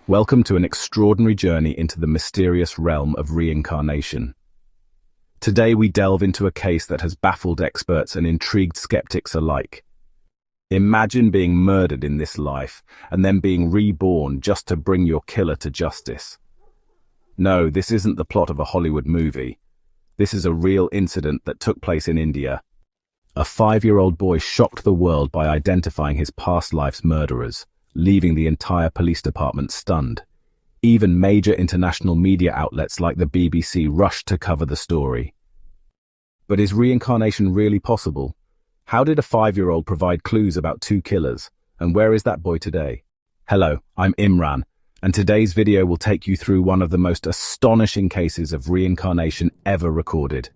Welcome to an extraordinary journey into the mysterious realm of reincarnation. Today we delve into a case that has baffled experts and intrigued skeptics alike. Imagine being murdered in this life and then being reborn just to bring your killer to justice. No, this isn't the plot of a Hollywood movie. This is a real incident that took place in India. A 5-year-old boy shocked the world by identifying his past life's murderers, leaving the entire police department stunned. Even major international media outlets like the BBC rushed to cover the story. But is reincarnation really possible? How did a 5-year-old provide clues about 2 killers? And where is that boy today? Hello, I'm Imran, and today's video will take you through one of the most astonishing cases of reincarnation ever recorded.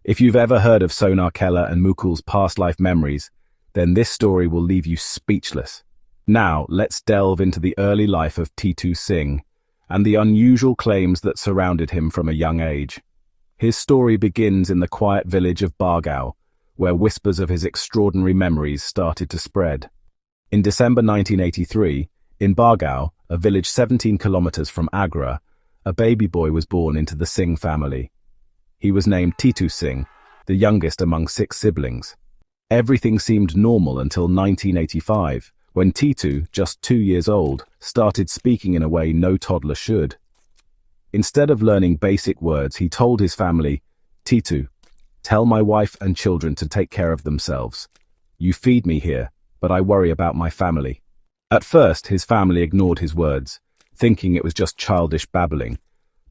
If you've ever heard of Sonar Keller and Mukul's past life memories, then this story will leave you speechless. Now, let's delve into the early life of Titu Singh and the unusual claims that surrounded him from a young age. His story begins in the quiet village of Bargaon, where whispers of his extraordinary memories started to spread. In December 1983, in Bargaon, a village 17 kilometers from Agra, a baby boy was born into the Singh family. He was named Titu Singh, the youngest among 6 siblings. Everything seemed normal until 1985, when Titu, just 2 years old, started speaking in a way no toddler should. Instead of learning basic words, he told his family, "Titu, tell my wife and children to take care of themselves. You feed me here, but I worry about my family." At first, his family ignored his words, thinking it was just childish babbling,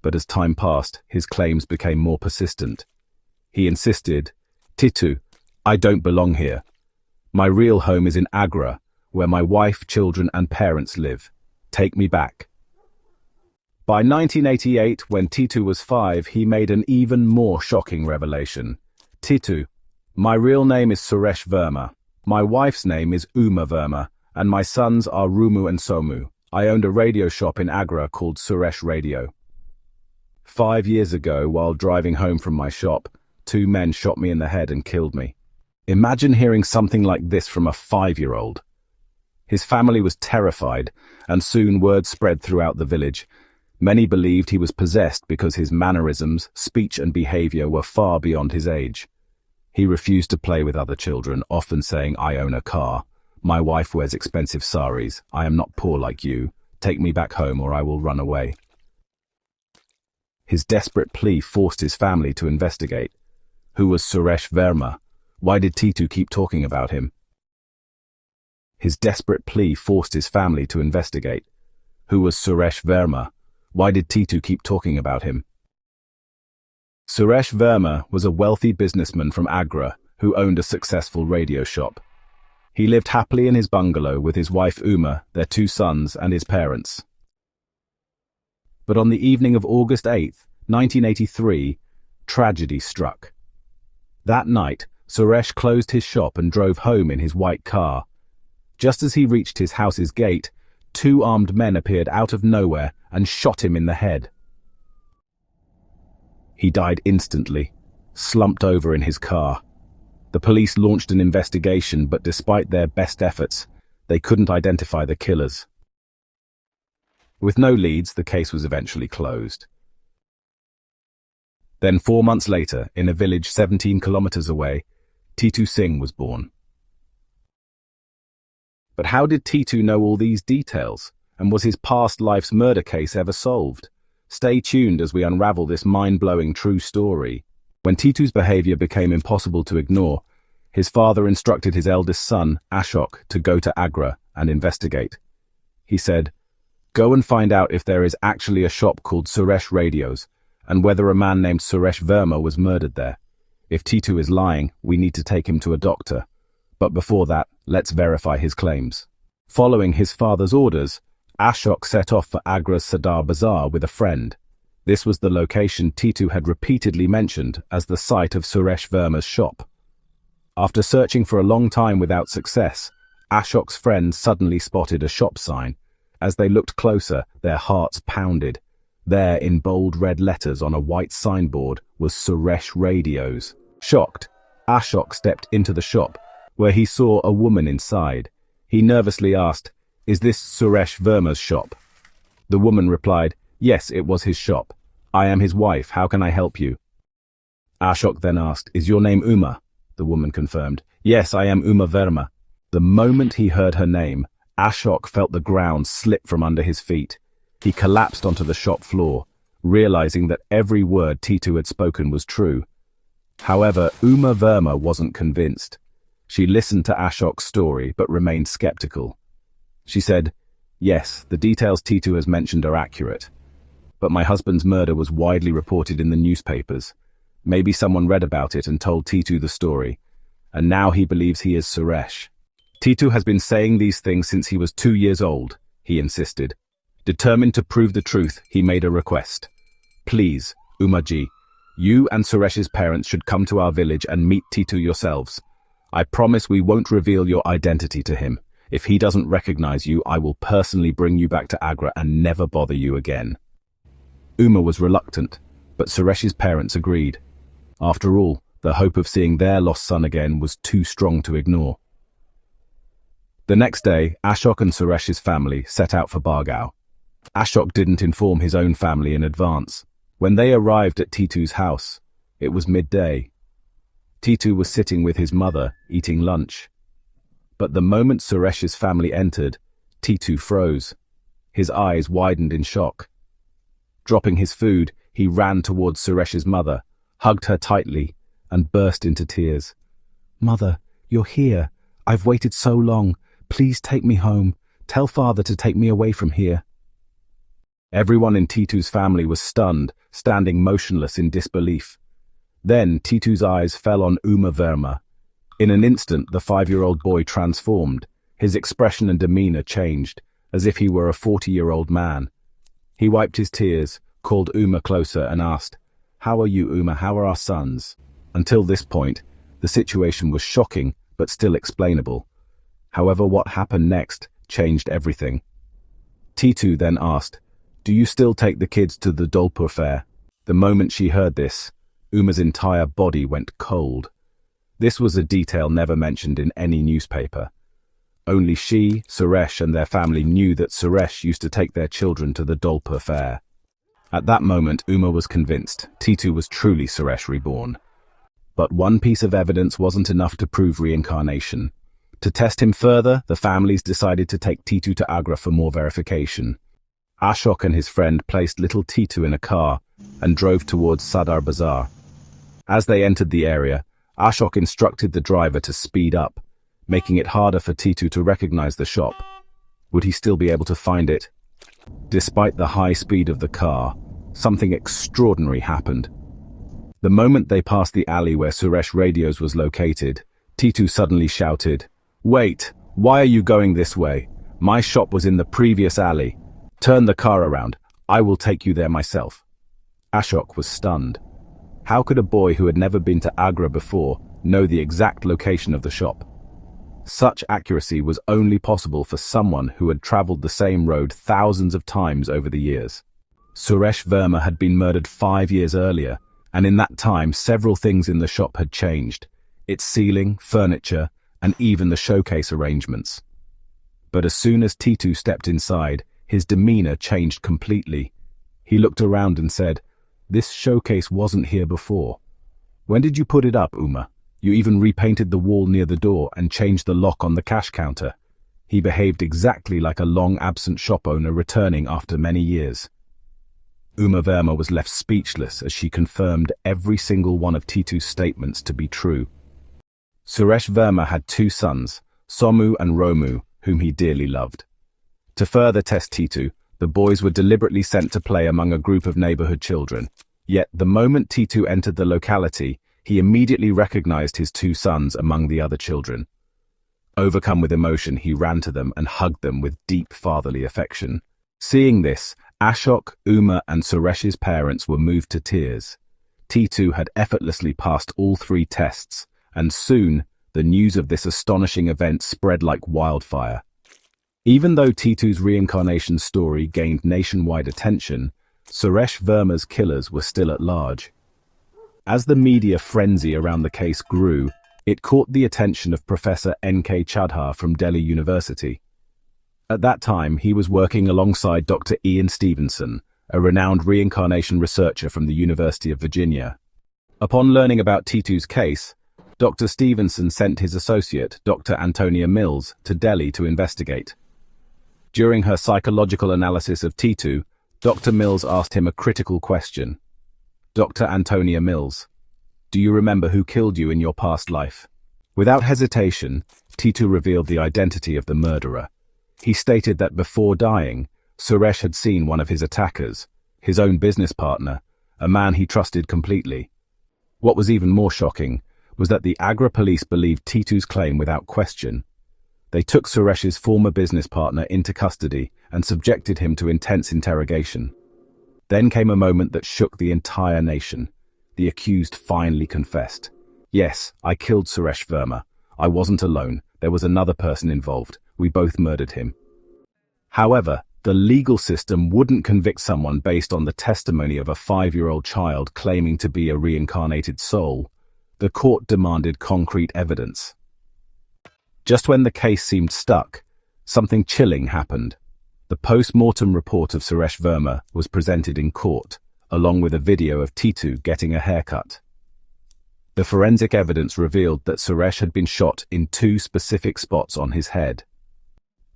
but as time passed, his claims became more persistent. He insisted, "Titu, I don't belong here. My real home is in Agra, where my wife, children and parents live. Take me back." By 1988, when Titu was 5, he made an even more shocking revelation. "Titu, my real name is Suresh Verma. My wife's name is Uma Verma, and my sons are Rumu and Somu. I owned a radio shop in Agra called Suresh Radio. 5 years ago, while driving home from my shop, 2 men shot me in the head and killed me." Imagine hearing something like this from a 5-year-old. His family was terrified, and soon word spread throughout the village. Many believed he was possessed because his mannerisms, speech and behavior were far beyond his age. He refused to play with other children, often saying, "I own a car. My wife wears expensive saris. I am not poor like you. Take me back home or I will run away." His desperate plea forced his family to investigate. Who was Suresh Verma? Why did Titu keep talking about him? His desperate plea forced his family to investigate. Who was Suresh Verma? Why did Titu keep talking about him? Suresh Verma was a wealthy businessman from Agra who owned a successful radio shop. He lived happily in his bungalow with his wife Uma, their 2 sons, and his parents. But on the evening of August 8, 1983, tragedy struck. That night, Suresh closed his shop and drove home in his white car. Just as he reached his house's gate, 2 armed men appeared out of nowhere and shot him in the head. He died instantly, slumped over in his car. The police launched an investigation, but despite their best efforts, they couldn't identify the killers. With no leads, the case was eventually closed. Then 4 months later, in a village 17 kilometers away, Titu Singh was born. But how did Titu know all these details? And was his past life's murder case ever solved? Stay tuned as we unravel this mind-blowing true story. When Titu's behavior became impossible to ignore, his father instructed his eldest son, Ashok, to go to Agra and investigate. He said, "Go and find out if there is actually a shop called Suresh Radios, and whether a man named Suresh Verma was murdered there. If Titu is lying, we need to take him to a doctor. But before that, let's verify his claims." Following his father's orders, Ashok set off for Agra's Sadar Bazaar with a friend. This was the location Titu had repeatedly mentioned as the site of Suresh Verma's shop. After searching for a long time without success, Ashok's friend suddenly spotted a shop sign. As they looked closer, their hearts pounded. There, in bold red letters on a white signboard, was Suresh Radios. Shocked, Ashok stepped into the shop, where he saw a woman inside. He nervously asked, "Is this Suresh Verma's shop?" The woman replied, "Yes, it was his shop. I am his wife. How can I help you?" Ashok then asked, "Is your name Uma?" The woman confirmed, "Yes, I am Uma Verma." The moment he heard her name, Ashok felt the ground slip from under his feet. He collapsed onto the shop floor, realizing that every word Titu had spoken was true. However, Uma Verma wasn't convinced. She listened to Ashok's story but remained skeptical. She said, "Yes, the details Titu has mentioned are accurate. But my husband's murder was widely reported in the newspapers. Maybe someone read about it and told Titu the story, and now he believes he is Suresh. Titu has been saying these things since he was 2 years old," he insisted. Determined to prove the truth, he made a request. "Please, Umaji, you and Suresh's parents should come to our village and meet Titu yourselves. I promise we won't reveal your identity to him. If he doesn't recognize you, I will personally bring you back to Agra and never bother you again." Uma was reluctant, but Suresh's parents agreed. After all, the hope of seeing their lost son again was too strong to ignore. The next day, Ashok and Suresh's family set out for Bargaon. Ashok didn't inform his own family in advance. When they arrived at Titu's house, it was midday. Titu was sitting with his mother, eating lunch. But the moment Suresh's family entered, Titu froze. His eyes widened in shock. Dropping his food, he ran towards Suresh's mother, hugged her tightly, and burst into tears. "Mother, you're here. I've waited so long. Please take me home. Tell father to take me away from here." Everyone in Titu's family was stunned, standing motionless in disbelief. Then Titu's eyes fell on Uma Verma. In an instant, the 5-year-old boy transformed. His expression and demeanor changed, as if he were a 40-year-old man. He wiped his tears, called Uma closer, and asked, "How are you, Uma? How are our sons?" Until this point, the situation was shocking, but still explainable. However, what happened next changed everything. Titu then asked, "Do you still take the kids to the Dolpur fair?" The moment she heard this, Uma's entire body went cold. This was a detail never mentioned in any newspaper. Only she, Suresh, and their family knew that Suresh used to take their children to the Dolpur fair. At that moment, Uma was convinced Titu was truly Suresh reborn. But one piece of evidence wasn't enough to prove reincarnation. To test him further, the families decided to take Titu to Agra for more verification. Ashok and his friend placed little Titu in a car and drove towards Sadar Bazaar. As they entered the area, Ashok instructed the driver to speed up, making it harder for Titu to recognize the shop. Would he still be able to find it? Despite the high speed of the car, something extraordinary happened. The moment they passed the alley where Suresh Radios was located, Titu suddenly shouted, "Wait, why are you going this way? My shop was in the previous alley. Turn the car around. I will take you there myself." Ashok was stunned. How could a boy who had never been to Agra before know the exact location of the shop? Such accuracy was only possible for someone who had traveled the same road thousands of times over the years. Suresh Verma had been murdered 5 years earlier, and in that time several things in the shop had changed. Its ceiling, furniture, and even the showcase arrangements. But as soon as Titu stepped inside, his demeanor changed completely. He looked around and said, "This showcase wasn't here before. When did you put it up, Uma? You even repainted the wall near the door and changed the lock on the cash counter." He behaved exactly like a long-absent shop owner returning after many years. Uma Verma was left speechless as she confirmed every single one of Titu's statements to be true. Suresh Verma had 2 sons, Somu and Romu, whom he dearly loved. To further test Titu, the boys were deliberately sent to play among a group of neighborhood children. Yet the moment Titu entered the locality, he immediately recognized his 2 sons among the other children. Overcome with emotion, he ran to them and hugged them with deep fatherly affection. Seeing this, Ashok, Uma, and Suresh's parents were moved to tears. Titu had effortlessly passed all 3 tests, and soon the news of this astonishing event spread like wildfire. Even though Titu's reincarnation story gained nationwide attention, Suresh Verma's killers were still at large. As the media frenzy around the case grew, it caught the attention of Professor N.K. Chadha from Delhi University. At that time, he was working alongside Dr. Ian Stevenson, a renowned reincarnation researcher from the University of Virginia. Upon learning about T2's case, Dr. Stevenson sent his associate, Dr. Antonia Mills, to Delhi to investigate. During her psychological analysis of T2, Dr. Mills asked him a critical question. Dr. Antonia Mills, do you remember who killed you in your past life? Without hesitation, T2 revealed the identity of the murderer. He stated that before dying, Suresh had seen one of his attackers, his own business partner, a man he trusted completely. What was even more shocking was that the Agra police believed T2's claim without question. They took Suresh's former business partner into custody and subjected him to intense interrogation. Then came a moment that shook the entire nation. The accused finally confessed. Yes, I killed Suresh Verma. I wasn't alone. There was another person involved. We both murdered him. However, the legal system wouldn't convict someone based on the testimony of a 5-year-old child claiming to be a reincarnated soul. The court demanded concrete evidence. Just when the case seemed stuck, something chilling happened. The post-mortem report of Suresh Verma was presented in court, along with a video of T2 getting a haircut. The forensic evidence revealed that Suresh had been shot in 2 specific spots on his head.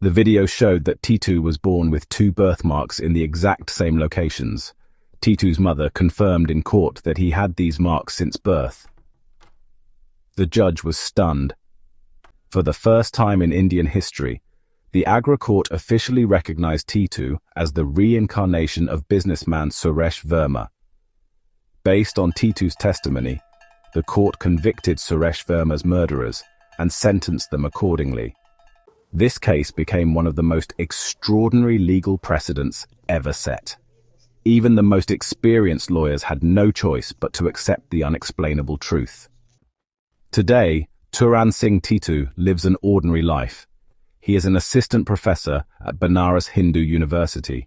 The video showed that T2 was born with 2 birthmarks in the exact same locations. T2's mother confirmed in court that he had these marks since birth. The judge was stunned. For the first time in Indian history, the Agra court officially recognized T2 as the reincarnation of businessman Suresh Verma. Based on T2's testimony, the court convicted Suresh Verma's murderers and sentenced them accordingly. This case became one of the most extraordinary legal precedents ever set. Even the most experienced lawyers had no choice but to accept the unexplainable truth. Today, Turan Singh T2 lives an ordinary life. He is an assistant professor at Banaras Hindu University.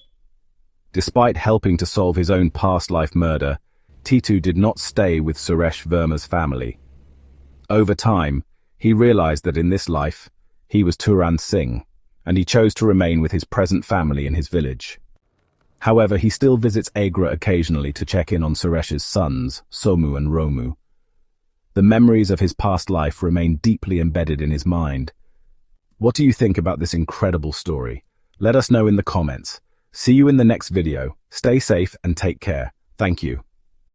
Despite helping to solve his own past life murder, T2 did not stay with Suresh Verma's family. Over time, he realized that in this life, he was Turan Singh, and he chose to remain with his present family in his village. However, he still visits Agra occasionally to check in on Suresh's sons, Somu and Romu. The memories of his past life remain deeply embedded in his mind. What do you think about this incredible story? Let us know in the comments. See you in the next video. Stay safe and take care. Thank you.